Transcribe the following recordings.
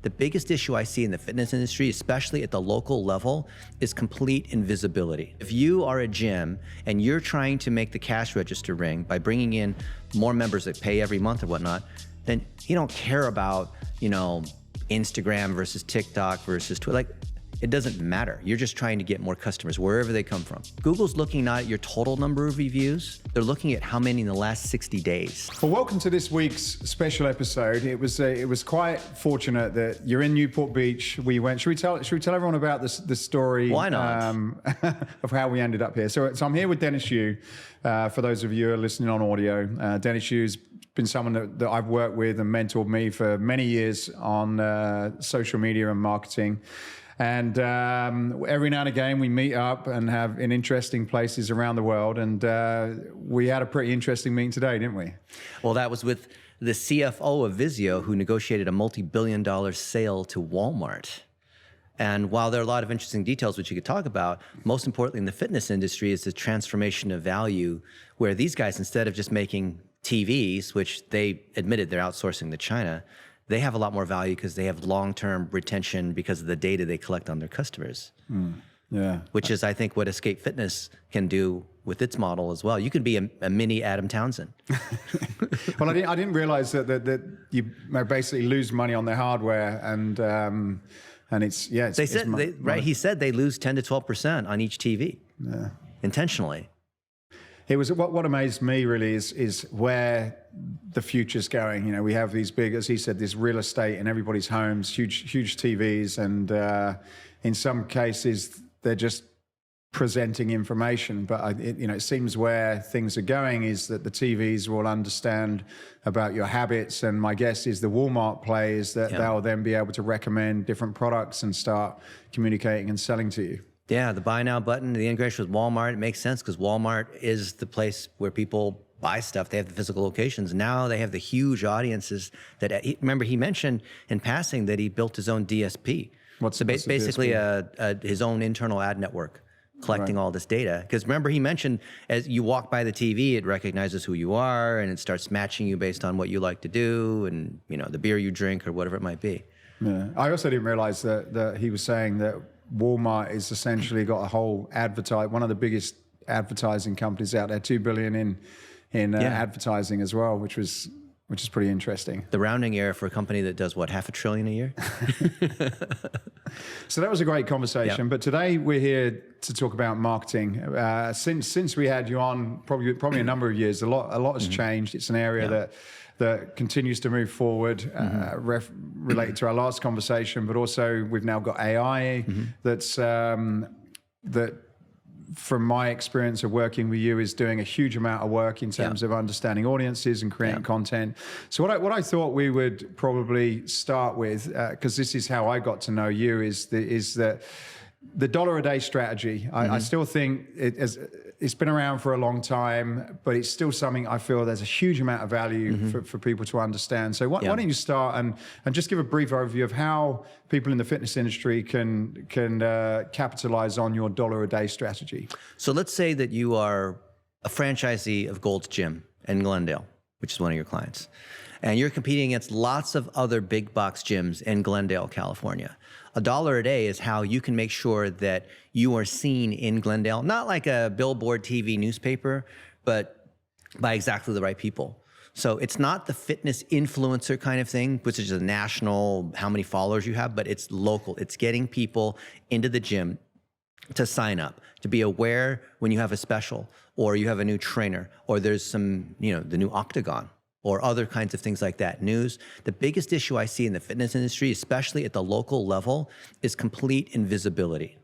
The biggest issue I see in the fitness industry, especially at the local level, is complete invisibility. If you are a gym and you're trying to make the cash register ring by bringing in more members that pay every month or whatnot, then you don't care about, Instagram versus TikTok versus Twitter. Like, it doesn't matter. You're just trying to get more customers wherever they come from. Google's looking not at your total number of reviews, they're looking at how many in the last 60 days. Well, welcome to this week's special episode. It was quite fortunate that you're in Newport Beach. We went. Should we tell everyone about the story? Why not? Of how we ended up here. So I'm here with Dennis Yu. For those of you who are listening on audio, Dennis Yu's been someone that I've worked with and mentored me for many years on social media and marketing. And every now and again, we meet up and have in interesting places around the world. And we had a pretty interesting meeting today, didn't we? Well, that was with the CFO of Visio, who negotiated a multi-billion-dollar sale to Walmart. And while there are a lot of interesting details which you could talk about, most importantly in the fitness industry is the transformation of value, where these guys, instead of just making TVs, which they admitted they're outsourcing to China, they have a lot more value because they have long-term retention because of the data they collect on their customers. Yeah. Which is, I think, what Escape Fitness can do with its model as well. You can be a mini Adam Townsend. Well, I didn't realize that you basically lose money on their hardware and it's, yeah. He said they lose 10 to 12% on each TV. Yeah. Intentionally. It was what amazed me really is where the future's going. We have these big, as he said, this real estate in everybody's homes, huge TVs, and in some cases they're just presenting information. But it seems where things are going is that the TVs will understand about your habits, and my guess is the Walmart play is that they'll then be able to recommend different products and start communicating and selling to you. Yeah, the buy now button, the integration with Walmart, it makes sense because Walmart is the place where people buy stuff. They have the physical locations. Now they have the huge audiences that, remember he mentioned in passing that he built his own DSP. What's basically his own internal ad network collecting all this data. Because remember he mentioned as you walk by the TV, it recognizes who you are and it starts matching you based on what you like to do and the beer you drink or whatever it might be. Yeah. I also didn't realize that he was saying that Walmart is essentially got a whole one of the biggest advertising companies out there, $2 billion in advertising as well, which is pretty interesting. The rounding error for a company that does what, $500 billion a year? So that was a great conversation. But today we're here to talk about marketing. Since we had you on, probably a number of years, a lot has changed. It's an area that continues to move forward, related to our last conversation, but also we've now got AI that from my experience of working with you is doing a huge amount of work in terms of understanding audiences and creating content. So what I thought we would probably start with, because this is how I got to know you, is that the dollar a day strategy. I still think it's been around for a long time, but it's still something I feel there's a huge amount of value for people to understand. So why don't you start and just give a brief overview of how people in the fitness industry can capitalize on your dollar a day strategy? So let's say that you are a franchisee of Gold's Gym in Glendale, which is one of your clients, and you're competing against lots of other big box gyms in Glendale, California. $1 a day is how you can make sure that you are seen in Glendale, not like a billboard TV newspaper, but by exactly the right people. So it's not the fitness influencer kind of thing, which is a national, how many followers you have, but it's local. It's getting people into the gym to sign up, to be aware when you have a special, or you have a new trainer, or there's some, the new Octagon, or other kinds of things like that. News. The biggest issue I see in the fitness industry, especially at the local level, is complete invisibility.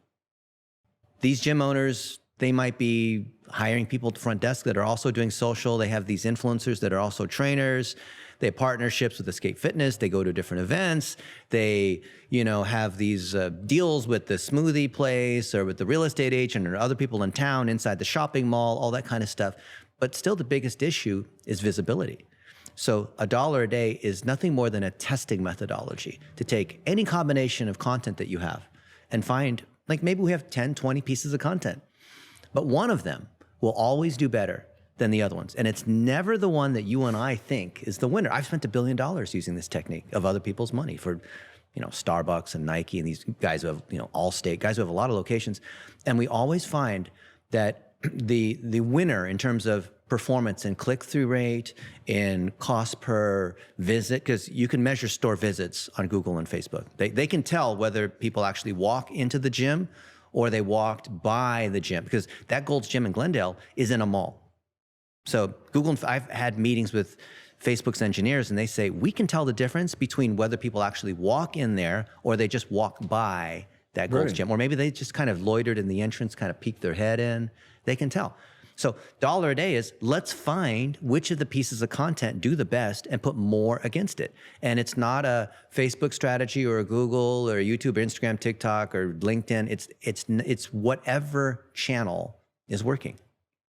These gym owners, they might be hiring people at the front desk that are also doing social. They have these influencers that are also trainers. They have partnerships with Escape Fitness. They go to different events. They, have these deals with the smoothie place or with the real estate agent or other people in town inside the shopping mall, all that kind of stuff. But still the biggest issue is visibility. So $1 a day is nothing more than a testing methodology to take any combination of content that you have and find, like maybe we have 10, 20 pieces of content, but one of them will always do better than the other ones. And it's never the one that you and I think is the winner. I've spent $1 billion using this technique of other people's money for Starbucks and Nike and these guys who have, Allstate, guys who have a lot of locations. And we always find that the winner in terms of performance and click-through rate, in cost per visit, because you can measure store visits on Google and Facebook. They can tell whether people actually walk into the gym or they walked by the gym, because that Gold's Gym in Glendale is in a mall. So I've had meetings with Facebook's engineers, and they say, we can tell the difference between whether people actually walk in there or they just walk by that Gold's Gym, or maybe they just kind of loitered in the entrance, kind of peeked their head in. They can tell. So dollar a day is, let's find which of the pieces of content do the best and put more against it. And it's not a Facebook strategy or a Google or YouTube or Instagram, TikTok or LinkedIn. It's whatever channel is working.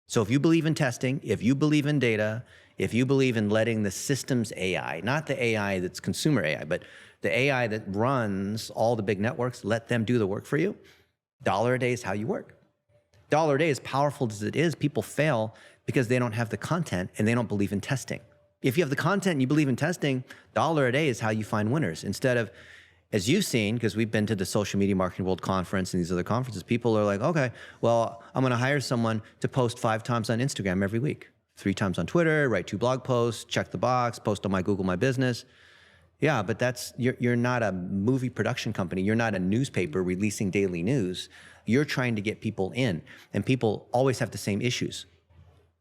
So if you believe in testing, if you believe in data, if you believe in letting the systems AI, not the AI that's consumer AI, but the AI that runs all the big networks, let them do the work for you, dollar a day is how you work. Dollar a day, as powerful as it is, people fail because they don't have the content and they don't believe in testing. If you have the content and you believe in testing, dollar a day is how you find winners. Instead of, as you've seen, because we've been to the Social Media Marketing World Conference and these other conferences, people are like, okay, well, I'm going to hire someone to post 5 times on Instagram every week, 3 times on Twitter, write 2 blog posts, check the box, post on my Google My Business. Yeah, but you're not a movie production company. You're not a newspaper releasing daily news. You're trying to get people in, and people always have the same issues.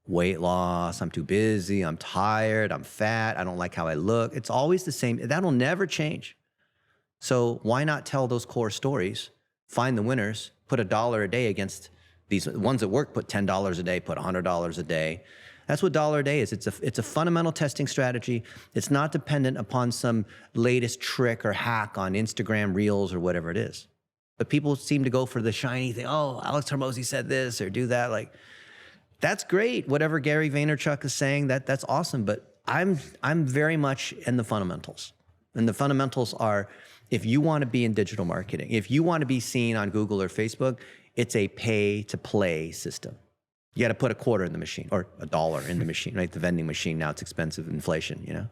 Weight loss, I'm too busy, I'm tired, I'm fat, I don't like how I look. It's always the same. That'll never change. So why not tell those core stories, find the winners, put $1 a day against these ones that work, put $10 a day, put $100 a day. That's what dollar a day is. It's a fundamental testing strategy. It's not dependent upon some latest trick or hack on Instagram Reels or whatever it is. But people seem to go for the shiny thing. Oh, Alex Hormozi said this or do that. Like, that's great. Whatever Gary Vaynerchuk is saying, that's awesome. But I'm very much in the fundamentals. And the fundamentals are, if you want to be in digital marketing, if you want to be seen on Google or Facebook, it's a pay to play system. You got to put $0.25 in the machine or $1 in the machine, right? The vending machine now, it's expensive, inflation,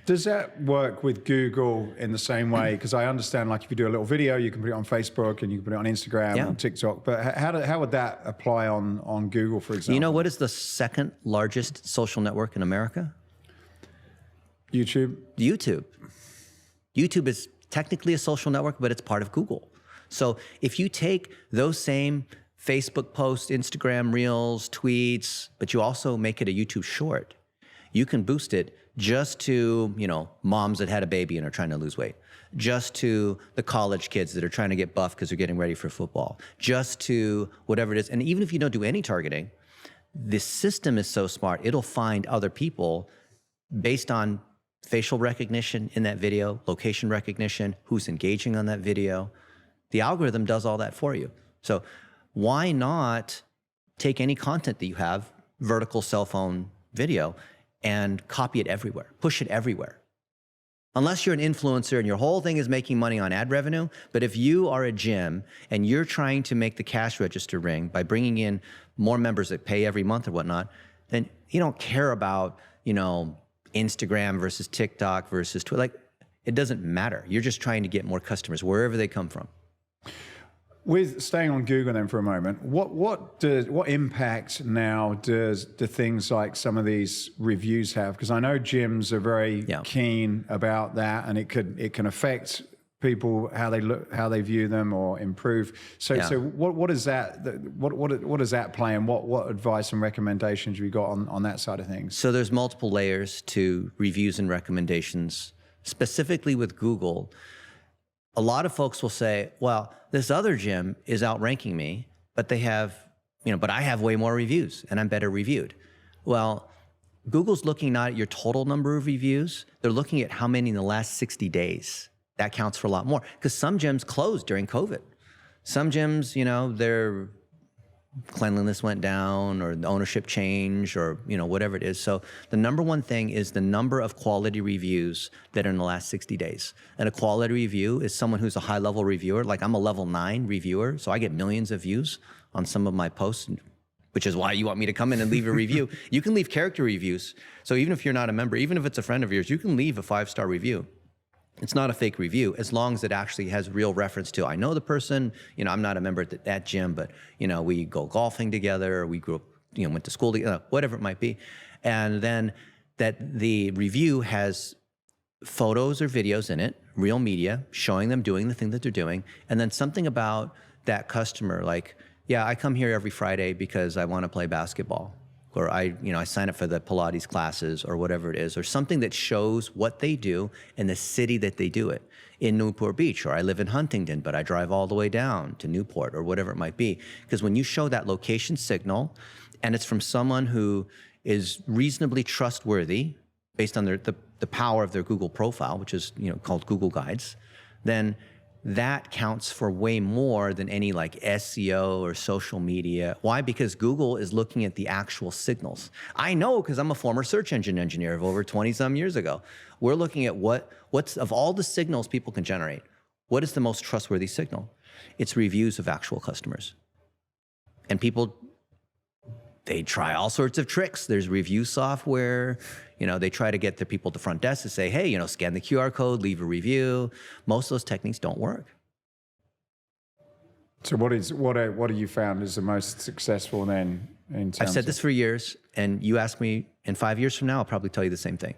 Does that work with Google in the same way? Because I understand, like, if you do a little video, you can put it on Facebook and you can put it on Instagram and TikTok. But how would that apply on Google, for example? You know what is the second largest social network in America? YouTube. YouTube is technically a social network, but it's part of Google. So if you take those same Facebook posts, Instagram Reels, tweets, but you also make it a YouTube short, you can boost it just to, moms that had a baby and are trying to lose weight, just to the college kids that are trying to get buff because they're getting ready for football, just to whatever it is. And even if you don't do any targeting, the system is so smart, it'll find other people based on facial recognition in that video, location recognition, who's engaging on that video. The algorithm does all that for you. So why not take any content that you have, vertical cell phone video, and copy it everywhere, push it everywhere? Unless you're an influencer and your whole thing is making money on ad revenue. But if you are a gym and you're trying to make the cash register ring by bringing in more members that pay every month or whatnot, then you don't care about, Instagram versus TikTok versus Twitter. Like, it doesn't matter. You're just trying to get more customers wherever they come from. With staying on Google then for a moment, what impact now do things like some of these reviews have? Because I know gyms are very keen about that, and it can affect people, how they look, how they view them, or improve. So what is that? What does that play, and what advice and recommendations have you got on that side of things? So there's multiple layers to reviews and recommendations. Specifically with Google, a lot of folks will say, well, this other gym is outranking me, but they have, but I have way more reviews and I'm better reviewed. Well, Google's looking not at your total number of reviews, they're looking at how many in the last 60 days. That counts for a lot more, because some gyms closed during COVID. Some gyms, their cleanliness went down, or the ownership changed, or whatever it is. So the number one thing is the number of quality reviews that are in the last 60 days. And a quality review is someone who's a high-level reviewer. Like, I'm a level 9 reviewer, so I get millions of views on some of my posts, which is why you want me to come in and leave a review. You can leave character reviews. So even if you're not a member, even if it's a friend of yours, you can leave a 5-star review. It's not a fake review as long as it actually has real reference to, I know the person, I'm not a member at that gym, but, we go golfing together, we grew up, went to school together, whatever it might be. And then that the review has photos or videos in it, real media, showing them doing the thing that they're doing, and then something about that customer, like, yeah, I come here every Friday because I want to play basketball, or I sign up for the Pilates classes or whatever it is, or something that shows what they do and the city that they do it. In Newport Beach, or I live in Huntington, but I drive all the way down to Newport, or whatever it might be. Because when you show that location signal, and it's from someone who is reasonably trustworthy based on the power of their Google profile, which is called Google Guides, then that counts for way more than any like SEO or social media. Why? Because Google is looking at the actual signals. I know because I'm a former search engine engineer of over 20 some years ago. We're looking at what's of all the signals people can generate, what is the most trustworthy signal? It's reviews of actual customers. And people, they try all sorts of tricks. There's review software. They try to get the people at the front desk to say, hey, scan the QR code, leave a review. Most of those techniques don't work. So what have you found is the most successful then in terms I've said this for years, and you ask me in 5 years from now, I'll probably tell you the same thing.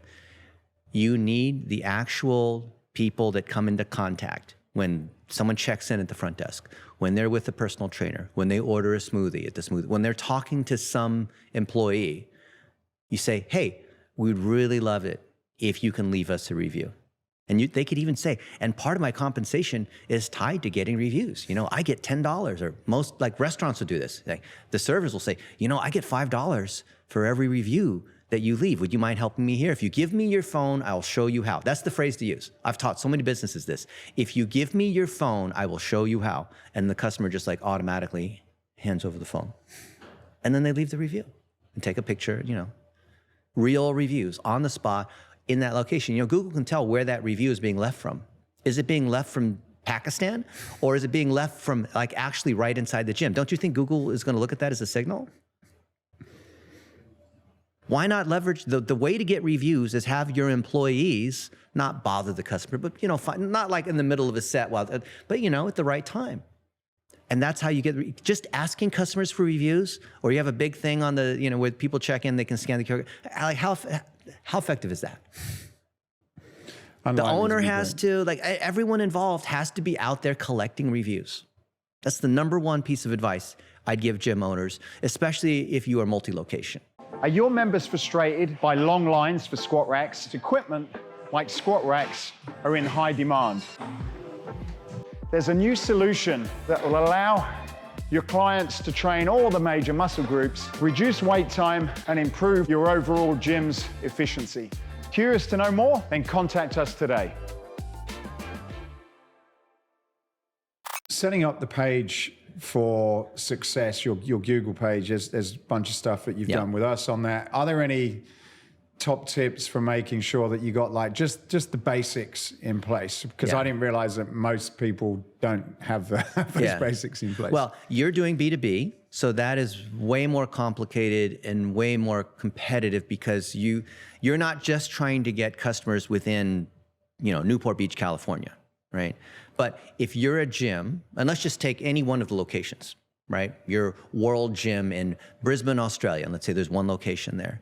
You need the actual people that come into contact when someone checks in at the front desk, when they're with a personal trainer, when they order a smoothie at the smoothie, when they're talking to some employee, you say, hey, we'd really love it if you can leave us a review. And they could even say, and part of my compensation is tied to getting reviews. I get $10, or most like restaurants will do this. Like, the servers will say, I get $5 for every review that you leave. Would you mind helping me here? If you give me your phone, I'll show you how. That's the phrase to use. I've taught so many businesses this. If you give me your phone, I will show you how. And the customer just like automatically hands over the phone. And then they leave the review and take a picture, real reviews on the spot in that location. Google can tell where that review is being left from. Is it being left from Pakistan, or is it being left from like actually right inside the gym? Don't you think Google is going to look at that as a signal? Why not leverage the way to get reviews is have your employees not bother the customer, but not like in the middle of a set, but at the right time. And that's how you get, just asking customers for reviews, or you have a big thing on the, where people check in, they can scan the QR code. Like, how effective is that? The owner has to, everyone involved has to be out there collecting reviews. That's the number one piece of advice I'd give gym owners, especially if you are multi-location. Are your members frustrated by long lines for squat racks? Equipment like squat racks are in high demand. There's a new solution that will allow your clients to train all the major muscle groups, reduce wait time, and improve your overall gym's efficiency. Curious to know more? Then contact us today. Setting up the page for success, your Google page, there's a bunch of stuff that you've done with us on that. Are there any top tips for making sure that you got just the basics in place? Because I didn't realize that most people don't have those basics in place. Well, you're doing B2B, so that is way more complicated and way more competitive, because you're not just trying to get customers within, Newport Beach, California, right? But if you're a gym, and let's just take any one of the locations, right? Your World Gym in Brisbane, Australia, and let's say there's one location there.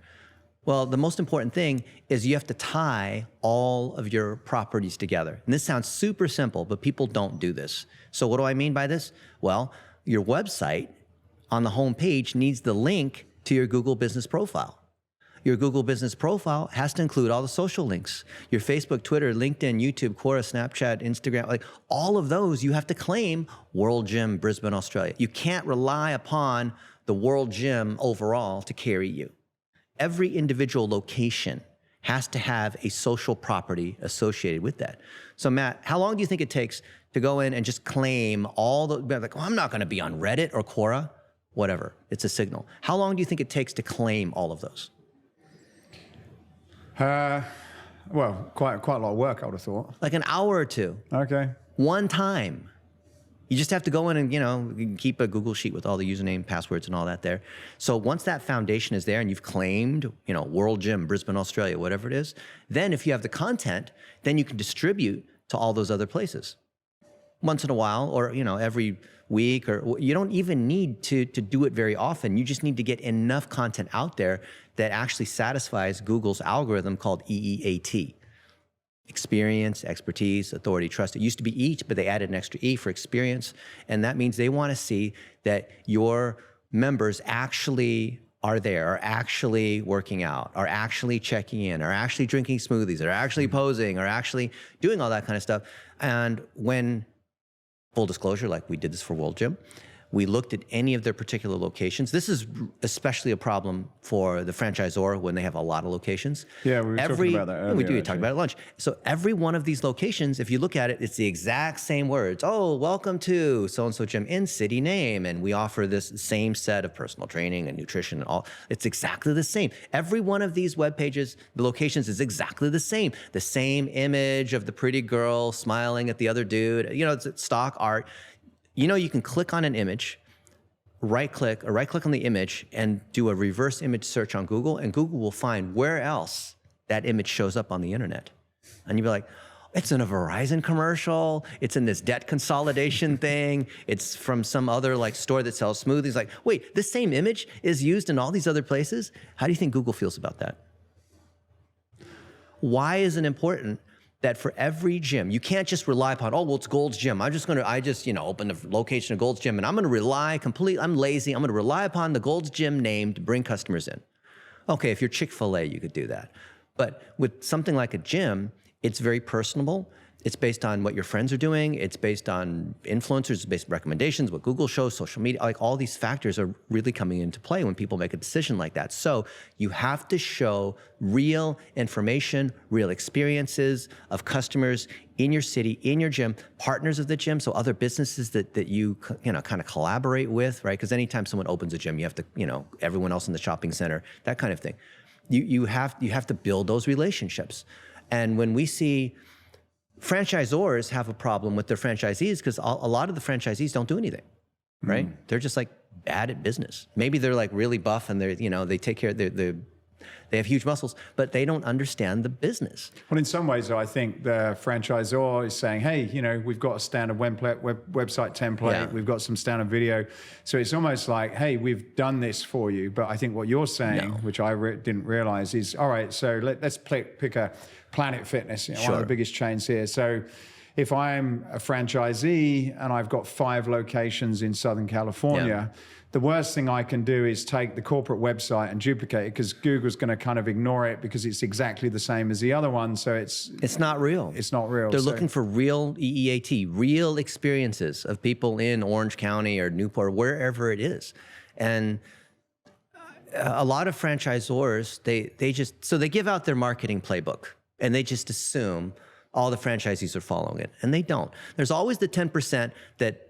Well, the most important thing is you have to tie all of your properties together. And this sounds super simple, but people don't do this. So what do I mean by this? Well, your website on the home page needs the link to your Google business profile. Your Google business profile has to include all the social links. Your Facebook, Twitter, LinkedIn, YouTube, Quora, Snapchat, Instagram, like all of those, you have to claim World Gym, Brisbane, Australia. You can't rely upon the World Gym overall to carry you. Every individual location has to have a social property associated with that. So Matt, how long do you think it takes to go in and just claim all the, like, oh, I'm not gonna be on Reddit or Quora, whatever, it's a signal. How long do you think it takes to claim all of those? Well, quite a lot of work, I would have thought. Like an hour or two. Okay. One time. You just have to go in and, you can keep a Google sheet with all the username, passwords, and all that there. So once that foundation is there and you've claimed, World Gym, Brisbane, Australia, whatever it is, then if you have the content, then you can distribute to all those other places. Once in a while, or, every week, or you don't even need to do it very often. You just need to get enough content out there that actually satisfies Google's algorithm called EEAT. Experience, expertise, authority, trust. It used to be each, but they added an extra E for experience. And that means they want to see that your members actually are there, are actually working out, are actually checking in, are actually drinking smoothies, are actually posing, are actually doing all that kind of stuff. And when, full disclosure, like we did this for World Gym, we looked at any of their particular locations. This is especially a problem for the franchisor when they have a lot of locations. Yeah, we were talking about that earlier. We talked about it at lunch. So every one of these locations, if you look at it, it's the exact same words. Oh, welcome to so-and-so gym in city name. And we offer this same set of personal training and nutrition and all. It's exactly the same. Every one of these web pages, the locations is exactly the same. The same image of the pretty girl smiling at the other dude. It's stock art. You can click on an image, right-click on the image and do a reverse image search on Google, and Google will find where else that image shows up on the internet. And you'll be like, it's in a Verizon commercial, it's in this debt consolidation thing, it's from some other store that sells smoothies. Like, wait, this same image is used in all these other places? How do you think Google feels about that? Why is it important that for every gym, you can't just rely upon, it's Gold's Gym. I just open the location of Gold's Gym and I'm gonna rely I'm lazy, I'm gonna rely upon the Gold's Gym name to bring customers in. Okay, if you're Chick-fil-A, you could do that. But with something like a gym, it's very personable. It's based on what your friends are doing. It's based on influencers, it's based on recommendations, what Google shows, social media, all these factors are really coming into play when people make a decision like that. So you have to show real information, real experiences of customers in your city, in your gym, partners of the gym, so other businesses that you kind of collaborate with, right? Because anytime someone opens a gym, you have to, everyone else in the shopping center, that kind of thing. You have to build those relationships. And when we see franchisors have a problem with their franchisees because a lot of the franchisees don't do anything, right? They're just bad at business. Maybe they're really buff and they're, they take care of they have huge muscles, but they don't understand the business. Well, in some ways, I think the franchisor is saying, hey, we've got a standard website template, we've got some standard video. So it's almost like, hey, we've done this for you. But I think what you're saying, which I didn't realize, is, all right, so let's pick a Planet Fitness, one of the biggest chains here. So if I'm a franchisee and I've got 5 locations in Southern California, the worst thing I can do is take the corporate website and duplicate it because Google's going to kind of ignore it because it's exactly the same as the other one. So it's not real. It's not real. They're looking for real EEAT, real experiences of people in Orange County or Newport, wherever it is. And a lot of franchisors, they give out their marketing playbook and they just assume all the franchisees are following it, and they don't. There's always the 10% that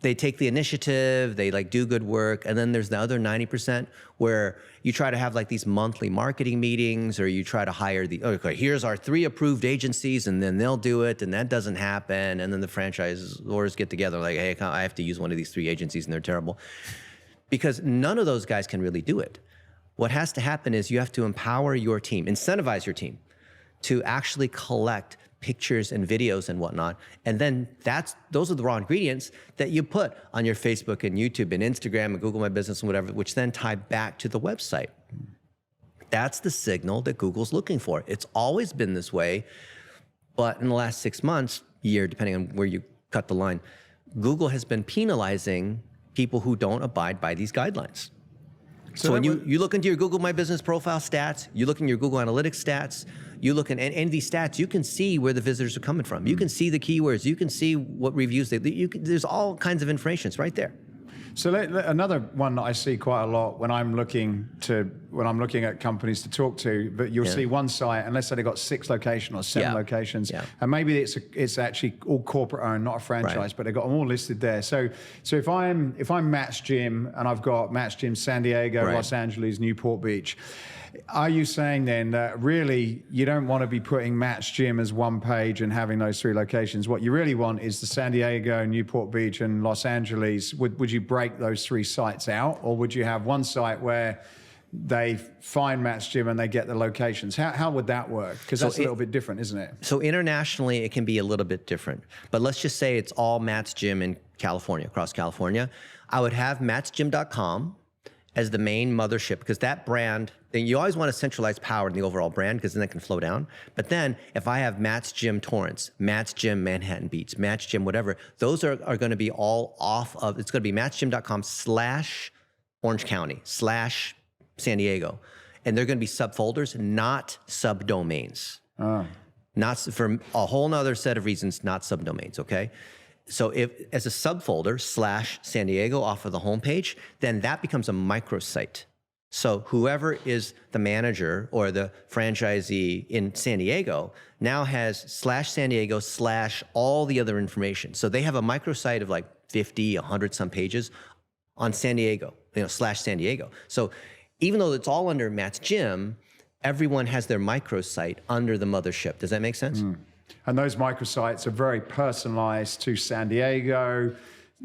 they take the initiative, they do good work, and then there's the other 90% where you try to have these monthly marketing meetings, or you try to hire okay, here's our 3 approved agencies, and then they'll do it, and that doesn't happen, and then the franchisors get together hey, I have to use one of these 3 agencies, and they're terrible. Because none of those guys can really do it. What has to happen is you have to empower your team, incentivize your team to actually collect pictures and videos and whatnot. And then those are the raw ingredients that you put on your Facebook and YouTube and Instagram and Google My Business and whatever, which then tie back to the website. That's the signal that Google's looking for. It's always been this way, but in the last 6 months, year, depending on where you cut the line, Google has been penalizing people who don't abide by these guidelines. So when you look into your Google My Business profile stats, you look in your Google Analytics stats, you look in any of these stats, you can see where the visitors are coming from. You can see the keywords. You can see what reviews there's all kinds of information. It's right there. So another one that I see quite a lot when I'm looking at companies to talk to, but you'll see one site, and let's say they've got 6 locations or 7 locations, and maybe it's actually all corporate owned, not a franchise, but they've got them all listed there. So if I'm Matt's Gym and I've got Matt's Gym San Diego, Los Angeles, Newport Beach, Are you saying then that really you don't want to be putting Matt's Gym as one page and having those 3 locations? What you really want is the San Diego, Newport Beach, and Los Angeles. Would you break those 3 sites out, or would you have one site where they find Matt's Gym and they get the locations? How would that work? Because that's a little bit different, isn't it? So internationally, it can be a little bit different. But let's just say it's all Matt's Gym in California, across California. I would have mattsgym.com as the main mothership, because that brand, then you always want to centralize power in the overall brand, because then it can flow down. But then if I have Matt's Gym Torrance, Matt's Gym Manhattan Beach, Matt's Gym whatever, those are going to be all off of, it's going to be mattsgym.com/Orange County /San Diego. And they're going to be subfolders, not subdomains. Not for a whole nother set of reasons, not subdomains, okay? So if as a subfolder /San Diego off of the homepage, then that becomes a microsite. So whoever is the manager or the franchisee in San Diego now has /San Diego / all the other information. So they have a microsite of like 50, 100 some pages on San Diego, /San Diego. So even though it's all under Matt's Gym, everyone has their microsite under the mothership. Does that make sense? And those microsites are very personalized to San Diego,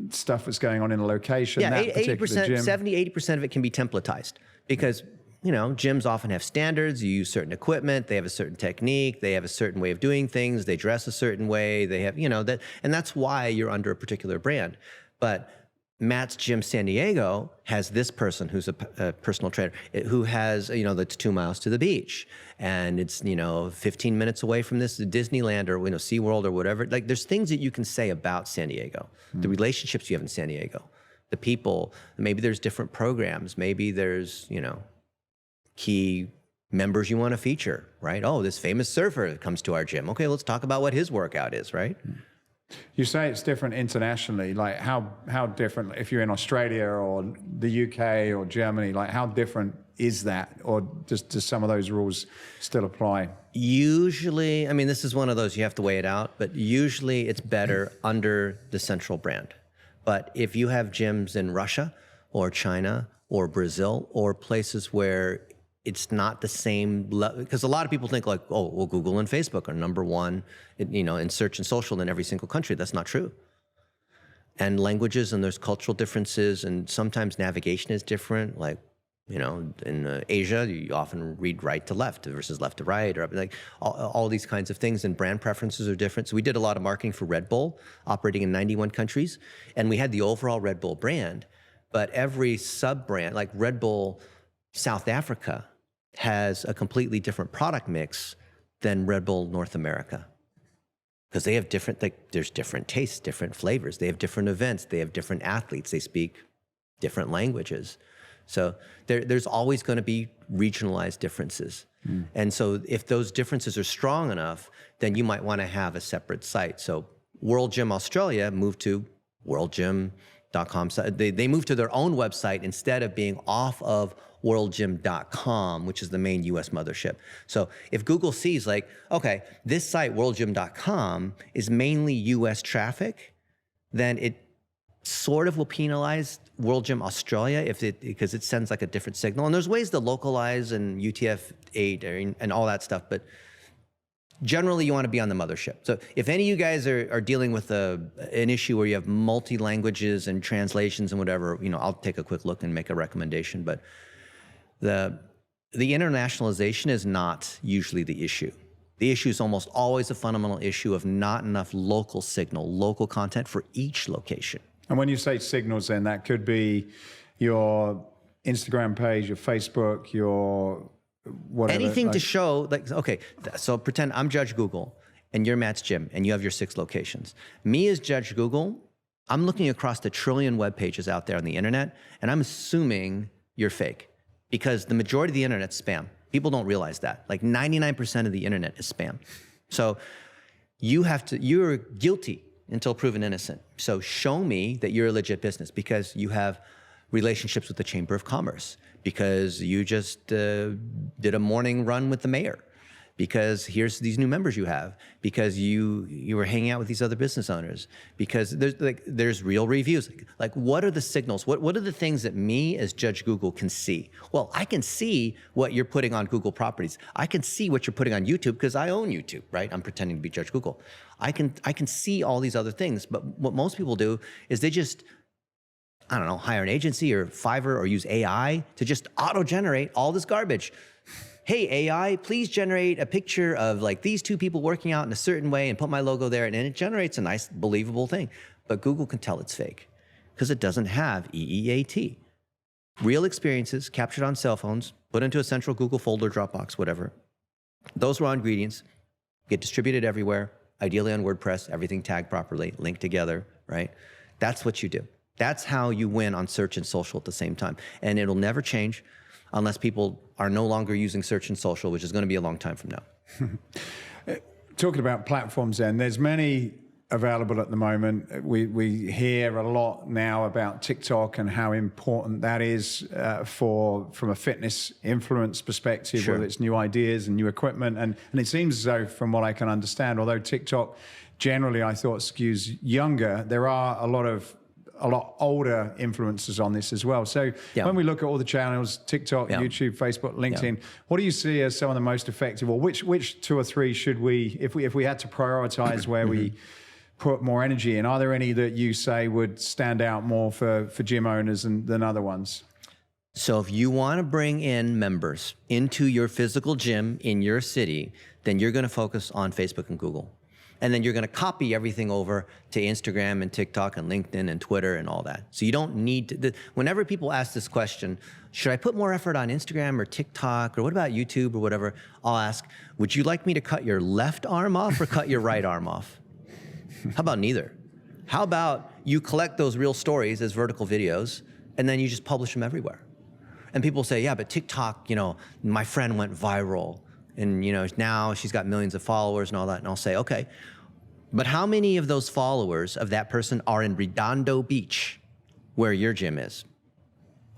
stuff that's going on in a location. Yeah, that particular gym. 70-80% of it can be templatized, because gyms often have standards. You use certain equipment, they have a certain technique, they have a certain way of doing things, they dress a certain way, they have, that, and that's why you're under a particular brand. But Matt's Gym San Diego has this person who's a personal trainer who has, that's 2 miles to the beach, and it's, 15 minutes away from this Disneyland or, SeaWorld or whatever. Like, there's things that you can say about San Diego, the relationships you have in San Diego, the people. Maybe there's different programs. Maybe there's, key members you want to feature, right? Oh, this famous surfer comes to our gym. Okay, let's talk about what his workout is, right? You say it's different internationally. Like how different, if you're in Australia or the UK or Germany, like how different is that? Or do some of those rules still apply? Usually, this is one of those, you have to weigh it out, but usually it's better under the central brand. But if you have gyms in Russia or China or Brazil or places where it's not the same level, because a lot of people think like, oh, well, Google and Facebook are number one, in search and social in every single country. That's not true. And languages, and there's cultural differences, and sometimes navigation is different. Like, in Asia, you often read right to left versus left to right, or like all these kinds of things, and brand preferences are different. So we did a lot of marketing for Red Bull, operating in 91 countries, and we had the overall Red Bull brand, but every sub-brand, like Red Bull South Africa, has a completely different product mix than Red Bull North America, because they have different, there's different tastes, different flavors, they have different events, they have different athletes, they speak different languages. So there's always going to be regionalized differences. And so if those differences are strong enough, then you might want to have a separate site. So World Gym Australia moved to worldgym.com. They moved to their own website instead of being off of worldgym.com, which is the main US mothership. So if Google sees like, okay, this site, worldgym.com, is mainly US traffic, then it sort of will penalize World Gym Australia because it sends like a different signal. And there's ways to localize and UTF-8 and all that stuff, but generally you want to be on the mothership. So if any of you guys are dealing with an issue where you have multi-languages and translations and whatever, I'll take a quick look and make a recommendation. But the internationalization is not usually the issue. The issue is almost always a fundamental issue of not enough local signal, local content for each location. And when you say signals, then that could be your Instagram page, your Facebook, your whatever. Anything to show, okay, so pretend I'm Judge Google and you're Matt's Gym and you have your 6 locations. Me as Judge Google, I'm looking across the trillion web pages out there on the internet, and I'm assuming you're fake, because the majority of the internet's spam. People don't realize that. Like 99% of the internet is spam. So you're guilty until proven innocent. So show me that you're a legit business, because you have relationships with the Chamber of Commerce, because you just did a morning run with the mayor, because here's these new members you have, because you were hanging out with these other business owners, because there's real reviews. Like what are the signals? What are the things that me as Judge Google can see? Well, I can see what you're putting on Google properties. I can see what you're putting on YouTube because I own YouTube, right? I'm pretending to be Judge Google. I can see all these other things, but what most people do is they just, I don't know, hire an agency or Fiverr or use AI to just auto-generate all this garbage. Hey, AI, please generate a picture of like these two people working out in a certain way and put my logo there, and then it generates a nice, believable thing. But Google can tell it's fake because it doesn't have EEAT. Real experiences captured on cell phones, put into a central Google folder, Dropbox, whatever. Those raw ingredients get distributed everywhere, ideally on WordPress, everything tagged properly, linked together, right? That's what you do. That's how you win on search and social at the same time. And it'll never change unless people are no longer using search and social, which is going to be a long time from now. Talking about platforms then, there's many available at the moment. We hear a lot now about TikTok and how important that is from a fitness influence perspective, Sure. whether it's new ideas and new equipment. And it seems as though, from what I can understand, although TikTok generally I thought skews younger, there are a lot older influencers on this as well. So when we look at all the channels, TikTok, YouTube, Facebook, LinkedIn, what do you see as some of the most effective, or which two or three should we, if we had to prioritize where we put more energy in, are there any that you say would stand out more for gym owners than other ones? So if you want to bring in members into your physical gym in your city, then you're going to focus on Facebook and Google. And then you're going to copy everything over to Instagram and TikTok and LinkedIn and Twitter and all that. So you don't need to, whenever people ask this question, should I put more effort on Instagram or TikTok or what about YouTube or whatever? I'll ask, would you like me to cut your left arm off or cut your right arm off? How about neither? How about you collect those real stories as vertical videos and then you just publish them everywhere? And people say, yeah, but TikTok, my friend went viral. And now she's got millions of followers and all that. And I'll say, okay, but how many of those followers of that person are in Redondo Beach, where your gym is?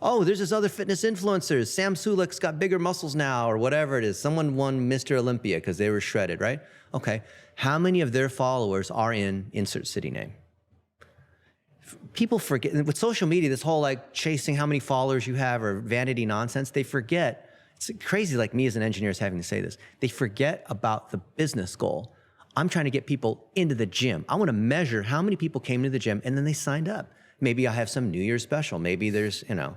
Oh, there's this other fitness influencers. Sam Sulek's got bigger muscles now, or whatever it is. Someone won Mr. Olympia because they were shredded, right? Okay, how many of their followers are in insert city name? People forget, with social media, this whole like chasing how many followers you have or vanity nonsense, they forget. It's crazy, like me as an engineer is having to say this. They forget about the business goal. I'm trying to get people into the gym. I want to measure how many people came to the gym and then they signed up. Maybe I have some New Year's special. Maybe there's, or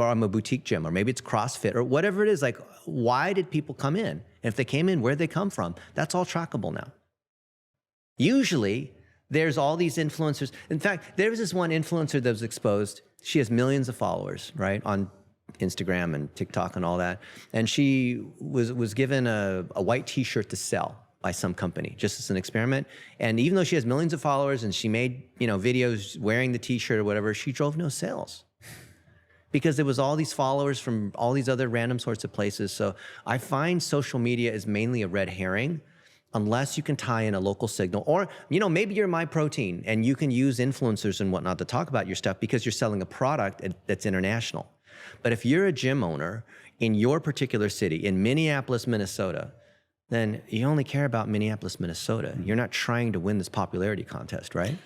I'm a boutique gym, or maybe it's CrossFit or whatever it is. Like, why did people come in? And if they came in, where'd they come from? That's all trackable now. Usually, there's all these influencers. In fact, there was this one influencer that was exposed. She has millions of followers, right, on Instagram and TikTok and all that. And she was given a white t-shirt to sell by some company, just as an experiment. And even though she has millions of followers and she made, videos wearing the t-shirt or whatever, she drove no sales. Because there was all these followers from all these other random sorts of places. So I find social media is mainly a red herring unless you can tie in a local signal. Or, maybe you're MyProtein and you can use influencers and whatnot to talk about your stuff because you're selling a product that's international. But if you're a gym owner in your particular city, in Minneapolis, Minnesota, then you only care about Minneapolis, Minnesota. You're not trying to win this popularity contest, right?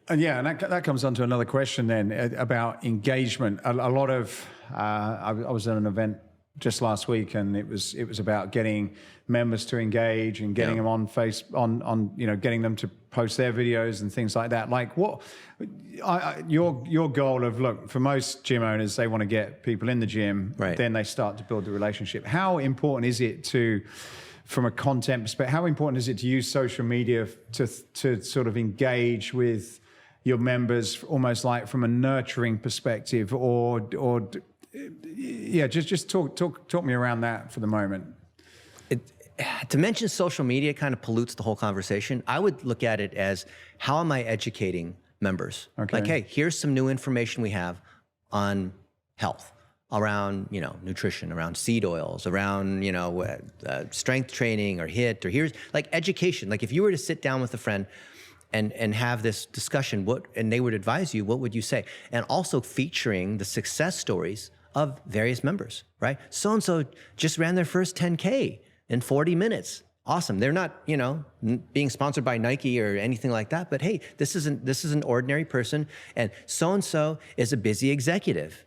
And that comes on to another question then about engagement. A lot of, I was at an event just last week, and it was about getting members to engage and getting them on getting them to post their videos and things like that. Like your goal of, look, for most gym owners, they want to get people in the gym, right. Then they start to build the relationship. How important is it from a content perspective, how important is it to use social media to sort of engage with your members, almost like from a nurturing perspective, or just talk me around that for the moment. To mention social media kind of pollutes the whole conversation. I would look at it as, how am I educating members? Okay. Like, hey, here's some new information we have on health, around, nutrition, around seed oils, around, strength training or HIIT, or here's like education. Like if you were to sit down with a friend and have this discussion, and they would advise you, what would you say? And also featuring the success stories of various members, right? So-and-so just ran their first 10K. in 40 minutes. Awesome. They're not, being sponsored by Nike or anything like that. But hey, this is an ordinary person, and so is a busy executive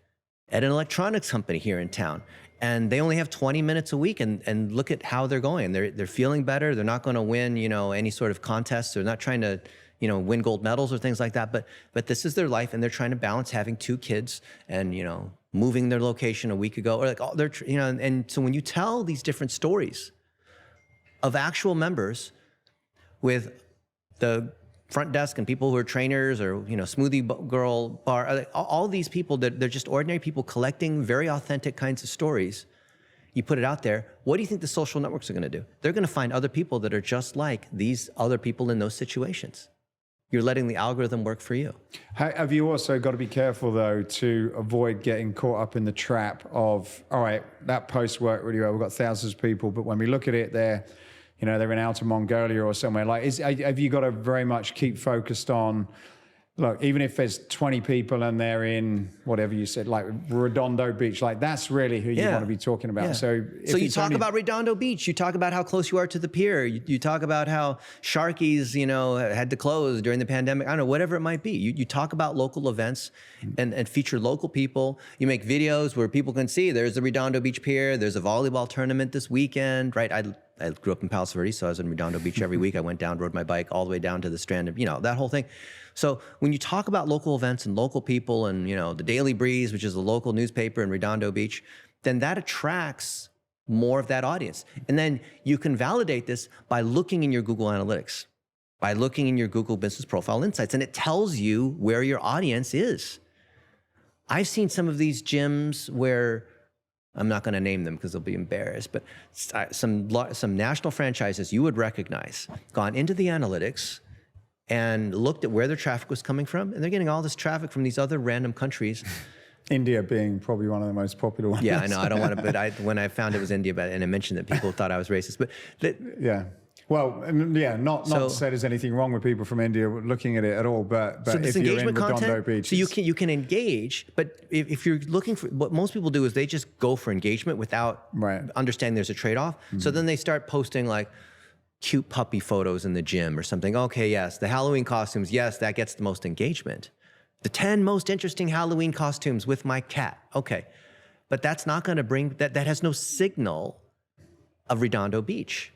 at an electronics company here in town, and they only have 20 minutes a week, and look at how they're going. They're feeling better. They're not going to win, any sort of contests. They're not trying to, win gold medals or things like that. But this is their life, and they're trying to balance having 2 kids and, moving their location a week ago, or like, and so when you tell these different stories of actual members with the front desk and people who are trainers or, smoothie girl bar, all these people, they're just ordinary people collecting very authentic kinds of stories. You put it out there. What do you think the social networks are going to do? They're going to find other people that are just like these other people in those situations. You're letting the algorithm work for you. Have you also got to be careful, though, to avoid getting caught up in the trap of, all right, that post worked really well. We've got thousands of people, but when we look at it, they're in Outer Mongolia or somewhere. Have you got to very much keep focused on, look, even if there's 20 people and they're in whatever you said, like Redondo Beach, like that's really who you want to be talking about. Yeah. So you talk about Redondo Beach, you talk about how close you are to the pier, you talk about how Sharky's, had to close during the pandemic. I don't know, whatever it might be. You talk about local events and feature local people. You make videos where people can see there's the Redondo Beach pier, there's a volleyball tournament this weekend, right? I grew up in Palos Verdes, so I was in Redondo Beach every week. I went down, rode my bike all the way down to the Strand, that whole thing. So when you talk about local events and local people and, the Daily Breeze, which is a local newspaper in Redondo Beach, then that attracts more of that audience. And then you can validate this by looking in your Google Analytics, by looking in your Google Business Profile Insights, and it tells you where your audience is. I've seen some of these gyms where, I'm not going to name them because they'll be embarrassed, but some national franchises you would recognize gone into the analytics and looked at where their traffic was coming from, and they're getting all this traffic from these other random countries. India being probably one of the most popular ones. Yeah, I know. I don't want to, but when I found it was India, and I mentioned that people thought I was racist, but yeah. Well, yeah, not to say there's anything wrong with people from India looking at it at all, but so if you're in Redondo content, Beach, so you can engage, but if you're looking for, what most people do is they just go for engagement without understanding there's a trade-off. Mm-hmm. So then they start posting like cute puppy photos in the gym or something. Okay, yes, the Halloween costumes, yes, that gets the most engagement. The 10 most interesting Halloween costumes with my cat. Okay, but that's not going to bring, that has no signal of Redondo Beach,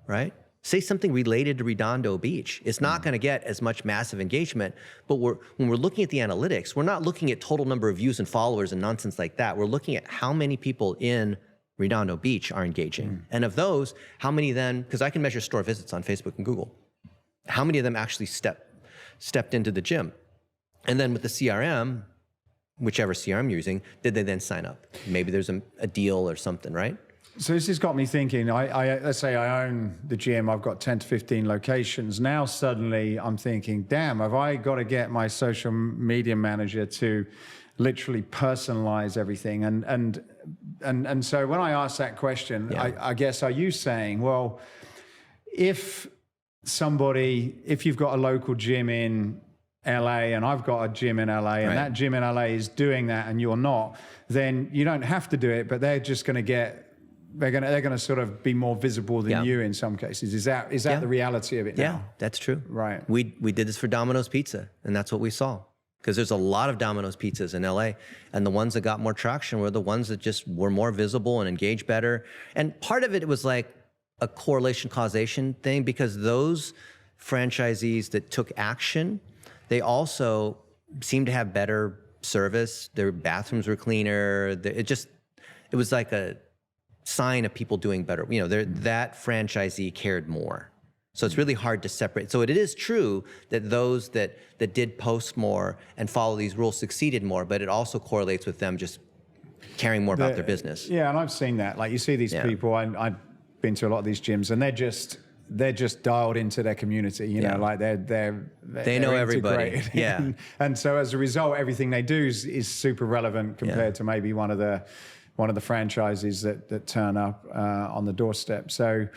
right? Say something related to Redondo Beach. It's not going to get as much massive engagement, but when we're looking at the analytics, we're not looking at total number of views and followers and nonsense like that. We're looking at how many people in Redondo Beach are engaging. And of those, how many then, because I can measure store visits on Facebook and Google, how many of them actually stepped into the gym? And then with the CRM, whichever CRM you're using, did they then sign up? Maybe there's a deal or something, right? So this has got me thinking, let's say I own the gym, I've got 10 to 15 locations. Now suddenly I'm thinking, damn, have I got to get my social media manager to literally personalize everything? And so when I ask that question, I guess, are you saying, well, if you've got a local gym in LA and I've got a gym in LA and that gym in LA is doing that and you're not, then you don't have to do it, but they're just going to get, they're going to sort of be more visible than you in some cases. Is that the reality of it now? Yeah, that's true. Right. We did this for Domino's Pizza, and that's what we saw. Because there's a lot of Domino's Pizzas in LA, and the ones that got more traction were the ones that just were more visible and engaged better. And part of it was like a correlation causation thing, because those franchisees that took action, they also seemed to have better service. Their bathrooms were cleaner. It was like a sign of people doing better. That franchisee cared more. So it's really hard to separate. So it is true that those that did post more and follow these rules succeeded more, but it also correlates with them just caring more about their business. Yeah, and I've seen that. Like you see these people, I've been to a lot of these gyms, and they're just dialed into their community, like they know everybody. Yeah. And so as a result, everything they do is super relevant compared to maybe one of the franchises that turn up on the doorstep. So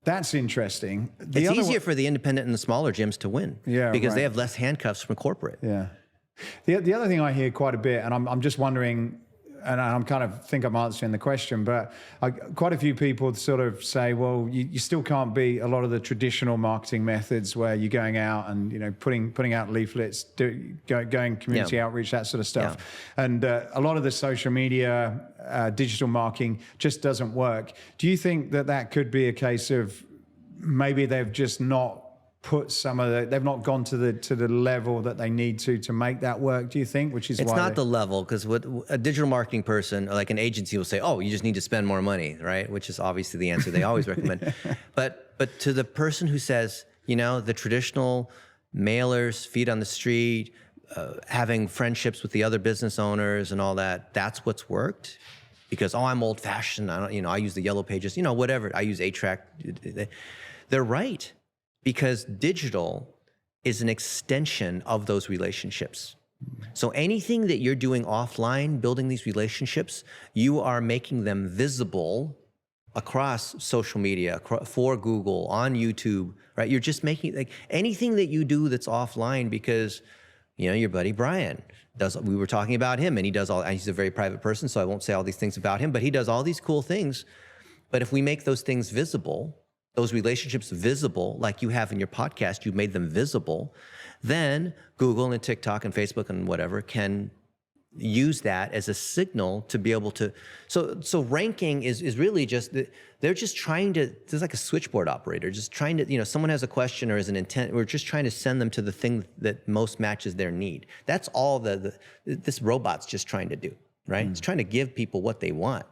that's interesting. It's easier for the independent and the smaller gyms to win, because they have less handcuffs from corporate. Yeah. The other thing I hear quite a bit, and I'm just wondering, and I'm kind of think I'm answering the question, but quite a few people sort of say, well, you still can't beat a lot of the traditional marketing methods where you're going out and, you know, putting out leaflets, going community outreach, that sort of stuff. Yeah. And a lot of the social media, digital marketing just doesn't work. Do you think that could be a case of maybe they've just not put they've not gone to the level that they need to make that work, do you think? Which is it's not the level, because what a digital marketing person or like an agency will say, oh, you just need to spend more money, right? Which is obviously the answer they always recommend. But to the person who says, you know, the traditional mailers, feet on the street, having friendships with the other business owners and all that, that's what's worked. Because, oh, I'm old fashioned. I use the yellow pages, you know, whatever. I use 8-track. They're right. Because digital is an extension of those relationships. So anything that you're doing offline, building these relationships, you are making them visible across social media, for Google, on YouTube, right? You're just making, like, anything that you do that's offline, because, you know, your buddy Brian we were talking about him, and he's a very private person, so I won't say all these things about him, but he does all these cool things. But if we make those things visible, those relationships visible, like you have in your podcast, you've made them visible, then Google and TikTok and Facebook and whatever can use that as a signal to be able to, so ranking is really just, they're just trying to, there's like a switchboard operator, just trying to, you know, someone has a question or has an intent, we're just trying to send them to the thing that most matches their need. That's all this robot's just trying to do, right? It's trying to give people what they want.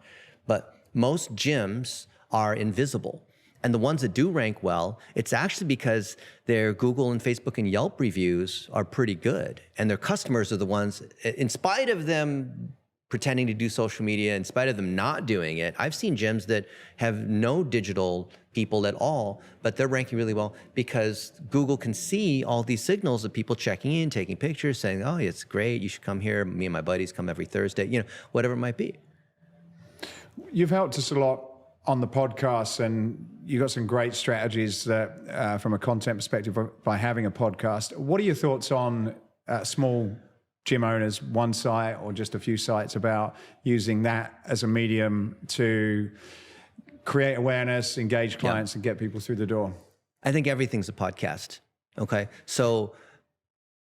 But most gyms are invisible. And the ones that do rank well, it's actually because their Google and Facebook and Yelp reviews are pretty good. And their customers are the ones, in spite of them pretending to do social media, in spite of them not doing it, I've seen gyms that have no digital people at all, but they're ranking really well because Google can see all these signals of people checking in, taking pictures, saying, oh, it's great, you should come here. Me and my buddies come every Thursday, you know, whatever it might be. You've helped us a lot on the podcast, and you got some great strategies that, from a content perspective, by having a podcast. What are your thoughts on small gym owners, one site or just a few sites, about using that as a medium to create awareness, engage clients, and get people through the door? I think everything's a podcast. Okay, so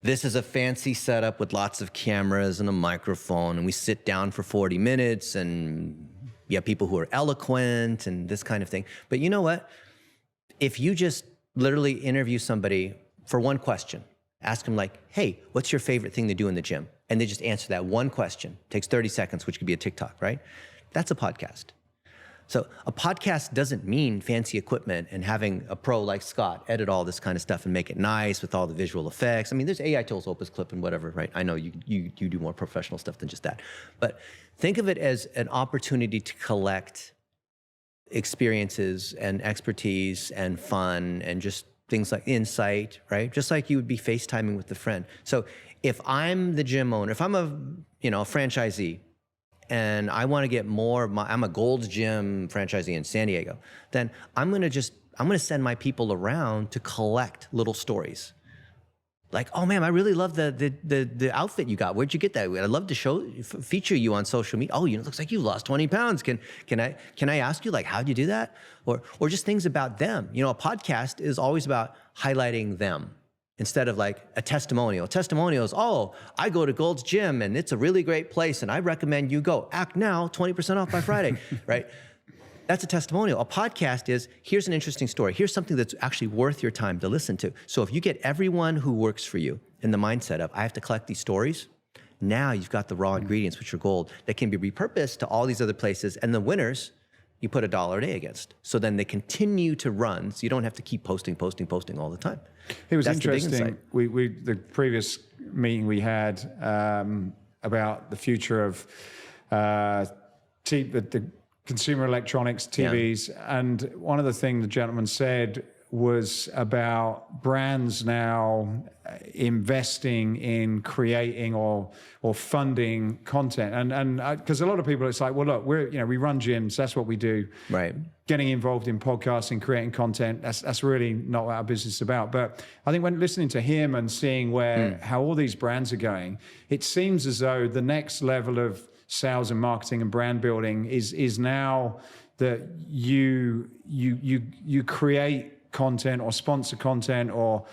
this is a fancy setup with lots of cameras and a microphone, and we sit down for 40 minutes and you have people who are eloquent and this kind of thing. But you know what? If you just literally interview somebody for one question, ask them like, hey, what's your favorite thing to do in the gym? And they just answer that one question. It takes 30 seconds, which could be a TikTok, right? That's a podcast. So a podcast doesn't mean fancy equipment and having a pro like Scott edit all this kind of stuff and make it nice with all the visual effects. I mean, there's AI tools, Opus Clip and whatever, right? I know you do more professional stuff than just that. But think of it as an opportunity to collect experiences and expertise and fun and just things like insight, right? Just like you would be FaceTiming with a friend. So if I'm the gym owner, if I'm a franchisee, and I want to get more, I'm a Gold's Gym franchisee in San Diego, then I'm going to send my people around to collect little stories. Like, oh man, I really love the outfit you got. Where'd you get that? I'd love to feature you on social media. Oh, it looks like you lost 20 pounds. Can I ask you, like, how'd you do that? Or just things about them. You know, a podcast is always about highlighting them, instead of like a testimonial. Testimonials, oh, I go to Gold's Gym and it's a really great place and I recommend you go. Act now, 20% off by Friday, right? That's a testimonial. A podcast is, here's an interesting story. Here's something that's actually worth your time to listen to. So if you get everyone who works for you in the mindset of, I have to collect these stories, now you've got the raw ingredients, which are gold, that can be repurposed to all these other places. And the winners, you put $1 a day against. So then they continue to run, so you don't have to keep posting all the time. It was interesting. The previous meeting we had about the future of the consumer electronics, TVs, and one of the things the gentleman said was about brands now investing in creating or funding content, and because a lot of people, it's like, well, look, we run gyms, that's what we do, right? Getting involved in podcasting, creating content, that's really not what our business is about. But I think when listening to him and seeing how all these brands are going, it seems as though the next level of sales and marketing and brand building is now that you create content or sponsor content or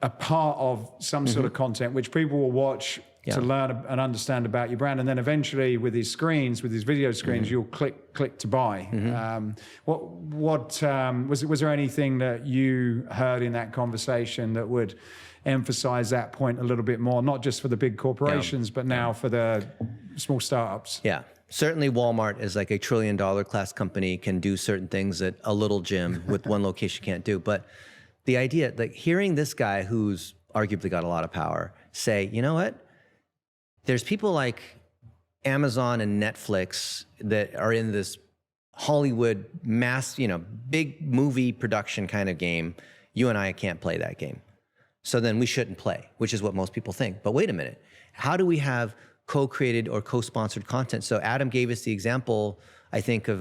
a part of some sort of content which people will watch to learn and understand about your brand, and then eventually with these screens, with these video screens, you'll click to buy. Was there anything that you heard in that conversation that would emphasize that point a little bit more, not just for the big corporations, but now for the small startups? Yeah. Certainly Walmart is like $1 trillion class company, can do certain things that a little gym with one location can't do. But the idea, like hearing this guy who's arguably got a lot of power say, you know what? There's people like Amazon and Netflix that are in this Hollywood mass, big movie production kind of game. You and I can't play that game. So then we shouldn't play, which is what most people think. But wait a minute, how do we have co-created or co-sponsored content? So Adam gave us the example, I think, of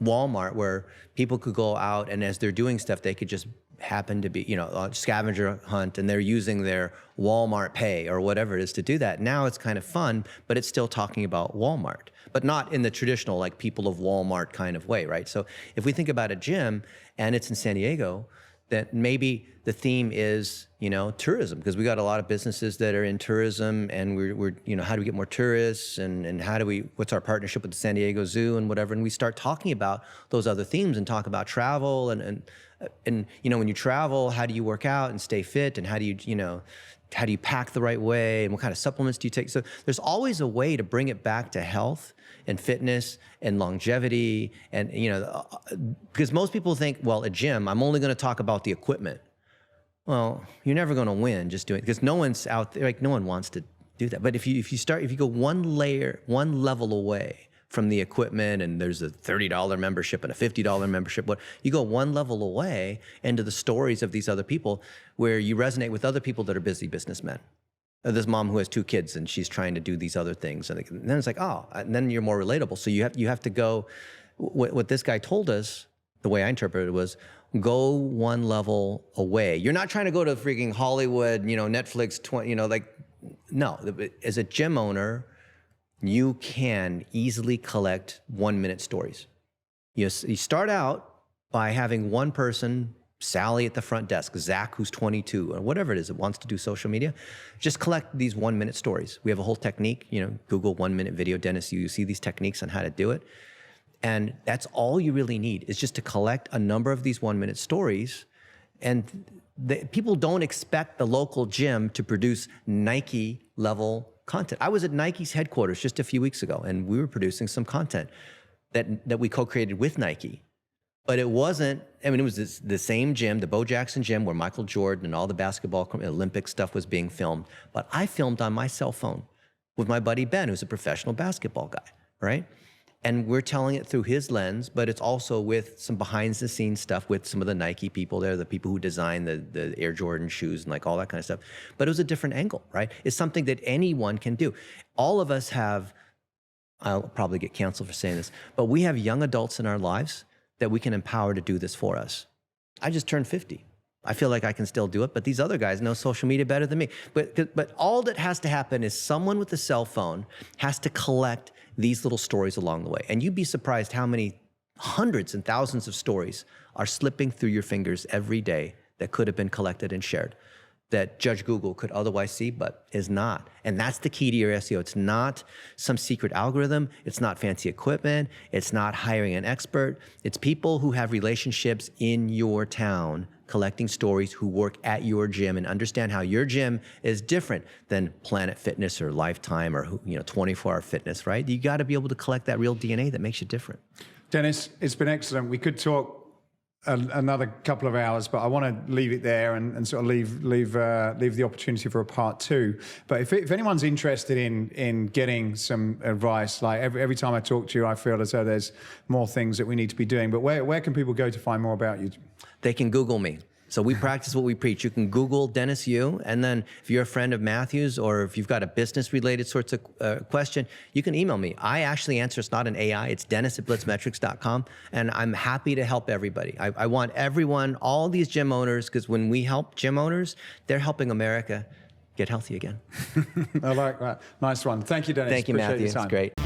Walmart, where people could go out and as they're doing stuff, they could just happen to be, a scavenger hunt, and they're using their Walmart Pay or whatever it is to do that. Now it's kind of fun, but it's still talking about Walmart, but not in the traditional, like people of Walmart kind of way, right? So if we think about a gym and it's in San Diego, that maybe the theme is, tourism, because we got a lot of businesses that are in tourism, and we're how do we get more tourists, and what's our partnership with the San Diego Zoo and whatever, and we start talking about those other themes and talk about travel and when you travel, how do you work out and stay fit, and how do you pack the right way, and what kind of supplements do you take? So there's always a way to bring it back to health and fitness and longevity, and because most people think, well, a gym, I'm only going to talk about the equipment. Well, you're never going to win just doing it, because no one's out there, like no one wants to do that. But if you go one level away from the equipment, and there's a $30 membership and a $50 membership, but you go one level away into the stories of these other people, where you resonate with other people that are busy businessmen. This mom who has 2 kids and she's trying to do these other things, and then it's like, and then you're more relatable. So you have to go. What this guy told us, the way I interpreted it, was go one level away. You're not trying to go to freaking Hollywood, Netflix, no. As a gym owner, you can easily collect 1-minute stories. You start out by having one person, Sally at the front desk, Zach who's 22, or whatever it is that wants to do social media, just collect these 1-minute stories. We have a whole technique, Google 1-minute video, Dennis, you see these techniques on how to do it. And that's all you really need, is just to collect a number of these 1-minute stories. And people don't expect the local gym to produce Nike level content. I was at Nike's headquarters just a few weeks ago, and we were producing some content that we co-created with Nike. But it wasn't, it was the same gym, the Bo Jackson gym, where Michael Jordan and all the basketball Olympic stuff was being filmed. But I filmed on my cell phone with my buddy Ben, who's a professional basketball guy, right? And we're telling it through his lens, but it's also with some behind the scenes stuff with some of the Nike people there, the people who design the Air Jordan shoes and like all that kind of stuff. But it was a different angle, right? It's something that anyone can do. All of us have, I'll probably get canceled for saying this, but we have young adults in our lives that we can empower to do this for us. I just turned 50. I feel like I can still do it, but these other guys know social media better than me. But all that has to happen is someone with a cell phone has to collect these little stories along the way. And you'd be surprised how many hundreds and thousands of stories are slipping through your fingers every day that could have been collected and shared, that Judge Google could otherwise see, but is not. And that's the key to your SEO. It's not some secret algorithm. It's not fancy equipment. It's not hiring an expert. It's people who have relationships in your town, collecting stories, who work at your gym and understand how your gym is different than Planet Fitness or Lifetime or 24 Hour Fitness, right? You got to be able to collect that real DNA that makes you different. Dennis, it's been excellent. We could talk another couple of hours, but I want to leave it there and sort of leave the opportunity for a part 2. But if anyone's interested in getting some advice, like every time I talk to you, I feel as though there's more things that we need to be doing. But where can people go to find more about you? They can Google me. So we practice what we preach. You can Google Dennis Yu, and then if you're a friend of Matthew's, or if you've got a business-related sorts of question, you can email me. I actually answer. It's not an AI. It's dennis@blitzmetrics.com, and I'm happy to help everybody. I want everyone, all these gym owners, because when we help gym owners, they're helping America get healthy again. I like that. Nice one. Thank you, Dennis. Thank you, Appreciate Matthew. your It's time. great.